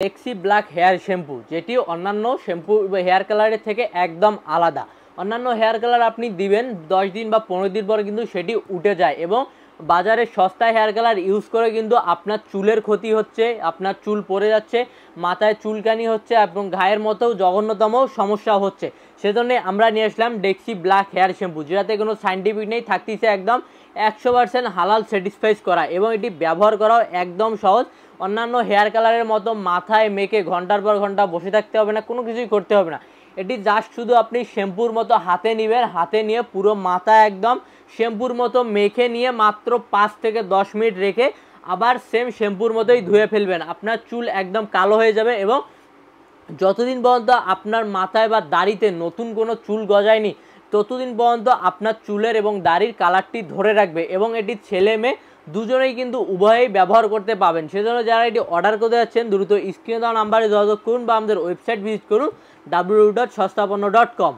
ডেক্সি black hair shampoo, যেটি অন্যান্য shampoo hair কালারের থেকে একদম আলাদা। অন্যান্য হেয়ার কালার আপনি দিবেন 10 দিন বা 15 দিন পরে কিন্তু সেটি উঠে যায় এবং বাজারে সস্তা হেয়ার কালার ইউজ করে কিন্তু আপনার চুলের ক্ষতি হচ্ছে, আপনার চুল পড়ে যাচ্ছে, মাথায় চুলকানি হচ্ছে এবং গায়ের মতো জঘন্যতম সমস্যা হচ্ছে। সেজন্য আমরা নিয়ে আসলাম ডেক্সি ব্ল্যাক হেয়ার শ্যাম্পু, যেটাতে কোনো সাইন্টিফিক নেই, থাকতেছে একদম 100% হালাল সার্টিফাইড করা এবং এটি ব্যবহার করাও একদম সহজ। অন্যান্য হেয়ার কালারের মতো মাথায় মেখে ঘন্টার পর ঘন্টা বসে থাকতে হবে না, কোনো কিছুই করতে হবে না। এটি জাস্ট শুধু আপনি শ্যাম্পুর মতো হাতে নেবেন, হাতে নিয়ে পুরো মাথা একদম শ্যাম্পুর মতো মেখে নিয়ে মাত্র 5 থেকে 10 মিনিট রেখে আবার সেম শ্যাম্পুর মতোই ধুয়ে ফেলবেন। আপনার চুল একদম কালো হয়ে যাবে এবং যতদিন পর্যন্ত আপনার মাথায় বা দাড়িতে নতুন কোনো চুল গজায়নি ততদিন পর্যন্ত আপনার চুলের এবং দাড়ির কালারটি ধরে রাখবে এবং এটি ছেলে মেয়ে দুজনেই কিন্তু উভয়েই ব্যবহার করতে পাবেন। সেজন্য যারা এটি অর্ডার করতে যাচ্ছেন দ্রুত স্ক্রিনে দেওয়া নাম্বারে যোগাযোগ করুন বা আমাদের ওয়েবসাইট ভিজিট করুন www.সস্তাপন্ন.com।